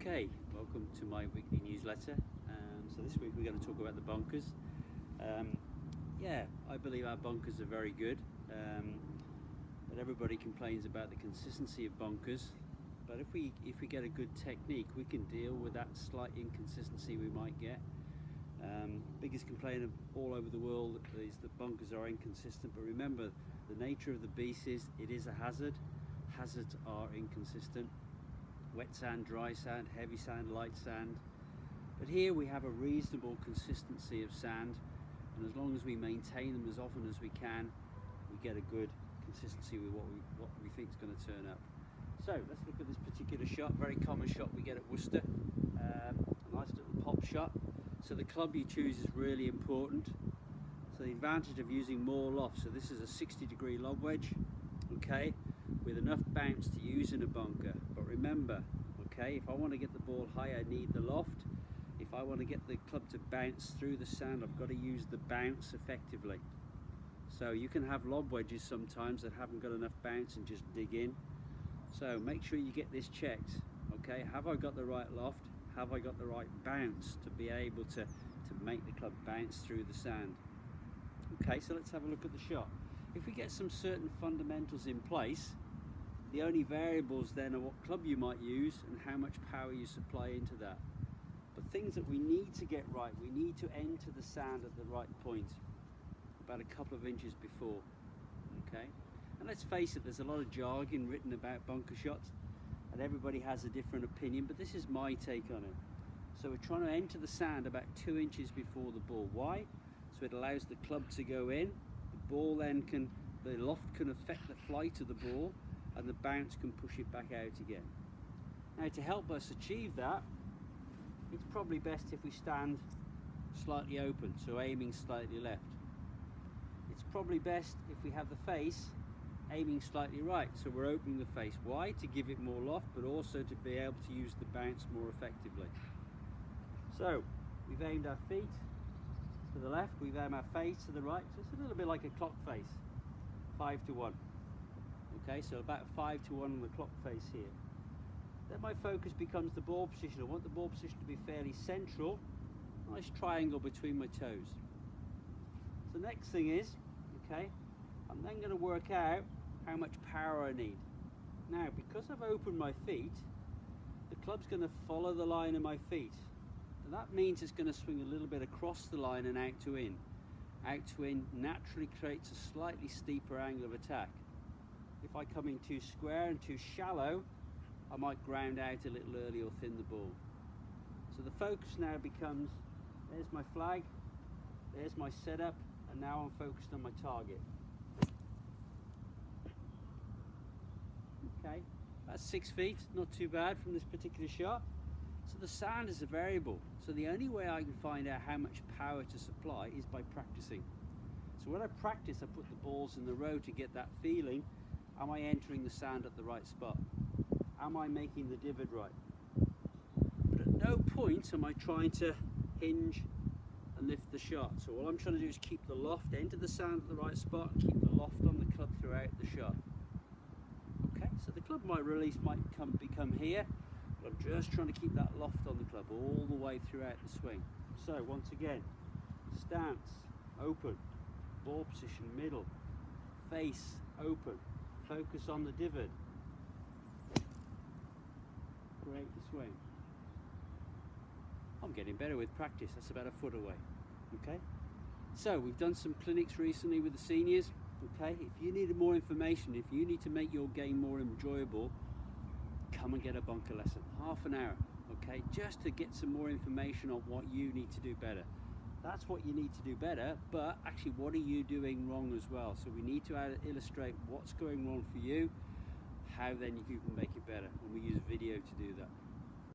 Okay, welcome to my weekly newsletter. So this week we're going to talk about the bunkers. Yeah, I believe our bunkers are very good, but everybody complains about the consistency of bunkers. But if we get a good technique, we can deal with that slight inconsistency we might get. Biggest complaint of all over the world is that bunkers are inconsistent, but remember, the nature of the beast is it is a hazard. Hazards are inconsistent. Wet sand, dry sand, heavy sand, light sand. But here we have a reasonable consistency of sand, and as long as we maintain them as often as we can, we get a good consistency with what we think is going to turn up. So let's look at this particular shot, very common shot we get at Worcester. A nice little pop shot. So the club you choose is really important. So the advantage of using more loft, so this is a 60-degree lob wedge, okay, with enough bounce to use in a bunker. But remember, okay, if I want to get the ball high, I need the loft. If I want to get the club to bounce through the sand, I've got to use the bounce effectively. So you can have lob wedges sometimes that haven't got enough bounce and just dig in. So make sure you get this checked, okay? Have I got the right loft? Have I got the right bounce to be able to make the club bounce through the sand? Okay, so let's have a look at the shot. If we get some certain fundamentals in place, the only variables then are what club you might use and how much power you supply into that. But things that we need to get right, we need to enter the sand at the right point, about a couple of inches before, okay? And let's face it, there's a lot of jargon written about bunker shots, and everybody has a different opinion, but this is my take on it. So we're trying to enter the sand about 2 inches before the ball. Why? So it allows the club to go in, the ball then the loft can affect the flight of the ball, and the bounce can push it back out again. Now, to help us achieve that, it's probably best if we stand slightly open, so aiming slightly left. It's probably best if we have the face aiming slightly right, so we're opening the face. Why? To give it more loft, but also to be able to use the bounce more effectively. So we've aimed our feet to the left, we've aimed our face to the right, so it's a little bit like a clock face, 5 to 1. Okay, so about 5 to 1 on the clock face here. Then my focus becomes the ball position. I want the ball position to be fairly central, nice triangle between my toes. So the next thing is, okay, I'm then going to work out how much power I need. Now, because I've opened my feet, the club's going to follow the line of my feet. And that means it's going to swing a little bit across the line and out to in. Out to in naturally creates a slightly steeper angle of attack. If I come in too square and too shallow, I might ground out a little early or thin the ball. So the focus now becomes, there's my flag, there's my setup, and now I'm focused on my target. Okay, that's 6 feet, not too bad from this particular shot. So the sand is a variable. So the only way I can find out how much power to supply is by practicing. So when I practice, I put the balls in the row to get that feeling. Am I entering the sand at the right spot? Am I making the divot right? But at no point am I trying to hinge and lift the shot. So all I'm trying to do is keep the loft, enter the sand at the right spot, and keep the loft on the club throughout the shot. Okay, so the club release might become here, but I'm just trying to keep that loft on the club all the way throughout the swing. So once again, stance, open, ball position, middle, face, open, focus on the divot, create the swing. I'm getting better with practice, that's about a foot away, okay? So we've done some clinics recently with the seniors, okay? If you need more information, if you need to make your game more enjoyable, come and get a bunker lesson, half an hour, okay? Just to get some more information on what you need to do better. That's what you need to do better, but actually what are you doing wrong as well? So we need to illustrate what's going wrong for you, how then you can make it better, and we use video to do that.